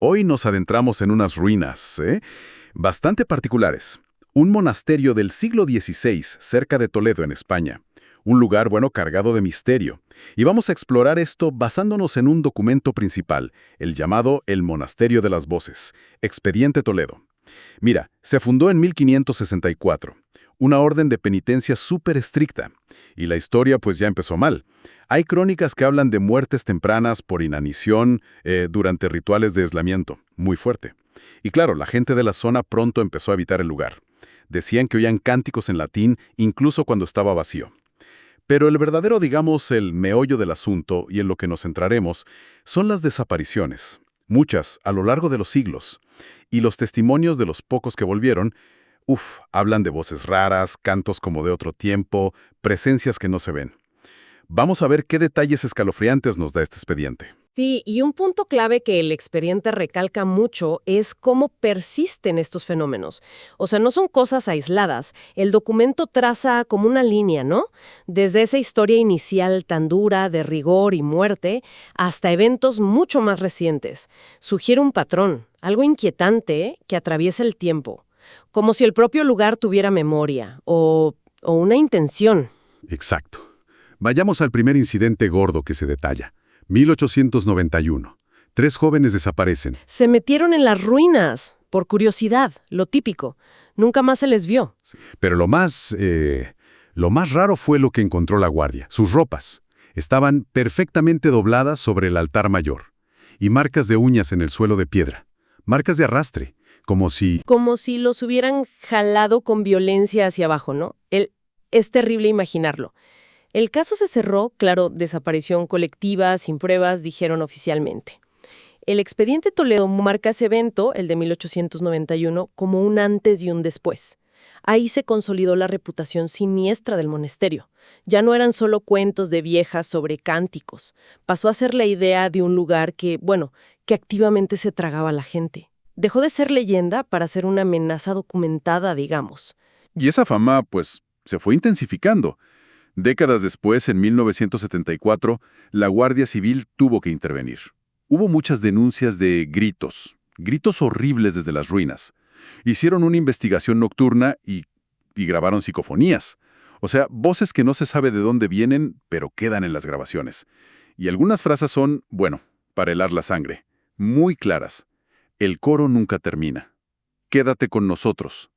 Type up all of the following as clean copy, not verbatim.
Hoy nos adentramos en unas ruinas, bastante particulares. Un monasterio del siglo XVI, cerca de Toledo, en España. Un lugar, bueno, cargado de misterio. Y vamos a explorar esto basándonos en un documento principal, el llamado El Monasterio de las Voces, Expediente Toledo. Mira, se fundó en 1564, una orden de penitencia súper estricta. Y la historia pues ya empezó mal. Hay crónicas que hablan de muertes tempranas por inanición durante rituales de aislamiento, muy fuerte. Y claro, la gente de la zona pronto empezó a evitar el lugar. Decían que oían cánticos en latín incluso cuando estaba vacío. Pero el verdadero, digamos, el meollo del asunto, y en lo que nos centraremos, son las desapariciones. Muchas, a lo largo de los siglos. Y los testimonios de los pocos que volvieron, hablan de voces raras, cantos como de otro tiempo, presencias que no se ven. Vamos a ver qué detalles escalofriantes nos da este expediente. Sí, y un punto clave que el expediente recalca mucho es cómo persisten estos fenómenos. O sea, no son cosas aisladas. El documento traza como una línea, ¿no? Desde esa historia inicial tan dura de rigor y muerte hasta eventos mucho más recientes. Sugiere un patrón, algo inquietante que atraviesa el tiempo. Como si el propio lugar tuviera memoria o una intención. Exacto. Vayamos al primer incidente gordo que se detalla. 1891. 3 jóvenes desaparecen. Se metieron en las ruinas, por curiosidad, lo típico. Nunca más se les vio. Pero lo más raro fue lo que encontró la guardia. Sus ropas. Estaban perfectamente dobladas sobre el altar mayor. Y marcas de uñas en el suelo de piedra. Marcas de arrastre. Como si los hubieran jalado con violencia hacia abajo, ¿no? Es terrible imaginarlo. El caso se cerró, claro, desaparición colectiva, sin pruebas, dijeron oficialmente. El expediente Toledo marca ese evento, el de 1891, como un antes y un después. Ahí se consolidó la reputación siniestra del monasterio. Ya no eran solo cuentos de viejas sobre cánticos. Pasó a ser la idea de un lugar que activamente se tragaba a la gente. Dejó de ser leyenda para ser una amenaza documentada, digamos. Y esa fama, pues, se fue intensificando. Décadas después, en 1974, la Guardia Civil tuvo que intervenir. Hubo muchas denuncias de gritos horribles desde las ruinas. Hicieron una investigación nocturna y grabaron psicofonías. O sea, voces que no se sabe de dónde vienen, pero quedan en las grabaciones. Y algunas frases son, para helar la sangre, muy claras. El coro nunca termina. Quédate con nosotros.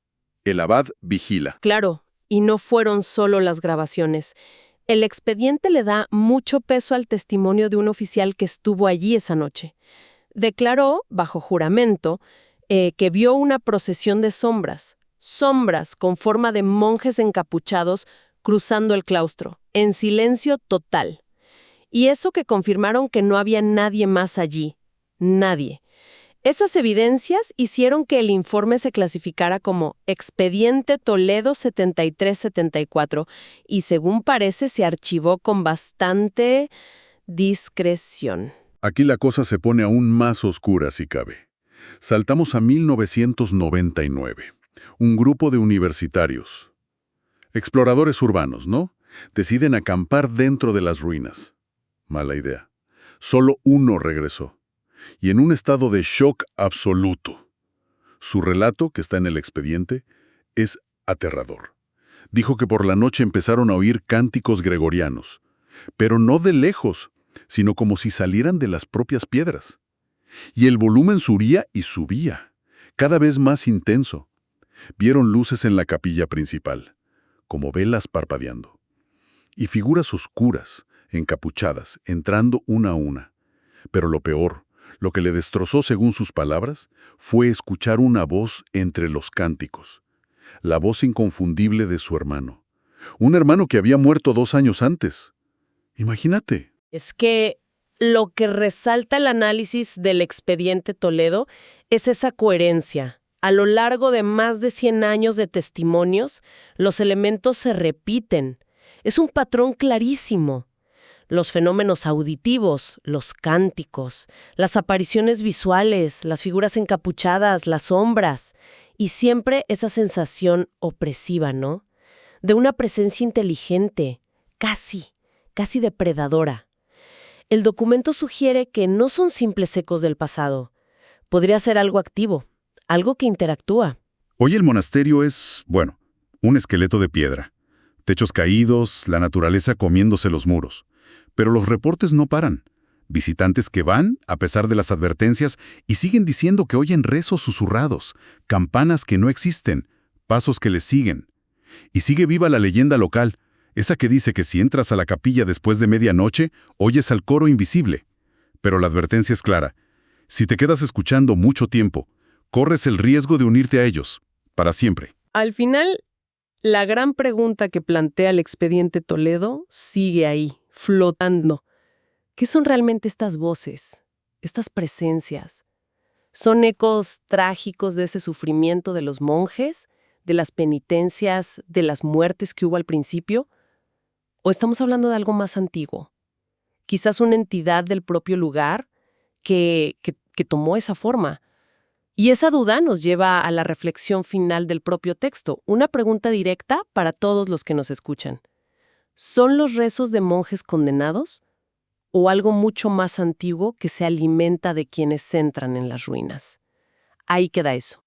El abad vigila. Claro. Y no fueron solo las grabaciones. El expediente le da mucho peso al testimonio de un oficial que estuvo allí esa noche. Declaró, bajo juramento, que vio una procesión de sombras con forma de monjes encapuchados cruzando el claustro, en silencio total. Y eso que confirmaron que no había nadie más allí. Nadie. Esas evidencias hicieron que el informe se clasificara como Expediente Toledo 7374 y según parece se archivó con bastante discreción. Aquí la cosa se pone aún más oscura si cabe. Saltamos a 1999. Un grupo de universitarios, exploradores urbanos, ¿no? Deciden acampar dentro de las ruinas. Mala idea. Solo uno regresó. Y en un estado de shock absoluto. Su relato, que está en el expediente, es aterrador. Dijo que por la noche empezaron a oír cánticos gregorianos, pero no de lejos, sino como si salieran de las propias piedras. Y el volumen subía y subía, cada vez más intenso. Vieron luces en la capilla principal, como velas parpadeando, y figuras oscuras, encapuchadas, entrando una a una. Pero lo peor, lo que le destrozó según sus palabras, fue escuchar una voz entre los cánticos. La voz inconfundible de su hermano. Un hermano que había muerto 2 años antes. Imagínate. Es que lo que resalta el análisis del expediente Toledo es esa coherencia. A lo largo de más de 100 años de testimonios, los elementos se repiten. Es un patrón clarísimo. Los fenómenos auditivos, los cánticos, las apariciones visuales, las figuras encapuchadas, las sombras, y siempre esa sensación opresiva, ¿no? De una presencia inteligente, casi depredadora. El documento sugiere que no son simples ecos del pasado. Podría ser algo activo, algo que interactúa. Hoy el monasterio es, bueno, un esqueleto de piedra. Techos caídos, la naturaleza comiéndose los muros. Pero los reportes no paran. Visitantes que van, a pesar de las advertencias, y siguen diciendo que oyen rezos susurrados, campanas que no existen, pasos que les siguen. Y sigue viva la leyenda local, esa que dice que si entras a la capilla después de medianoche, oyes al coro invisible. Pero la advertencia es clara. Si te quedas escuchando mucho tiempo, corres el riesgo de unirte a ellos, para siempre. Al final, la gran pregunta que plantea el expediente Toledo sigue ahí, flotando. ¿Qué son realmente estas voces, estas presencias? ¿Son ecos trágicos de ese sufrimiento de los monjes, de las penitencias, de las muertes que hubo al principio? ¿O estamos hablando de algo más antiguo? Quizás una entidad del propio lugar que tomó esa forma. Y esa duda nos lleva a la reflexión final del propio texto, una pregunta directa para todos los que nos escuchan. ¿Son los rezos de monjes condenados o algo mucho más antiguo que se alimenta de quienes entran en las ruinas? Ahí queda eso.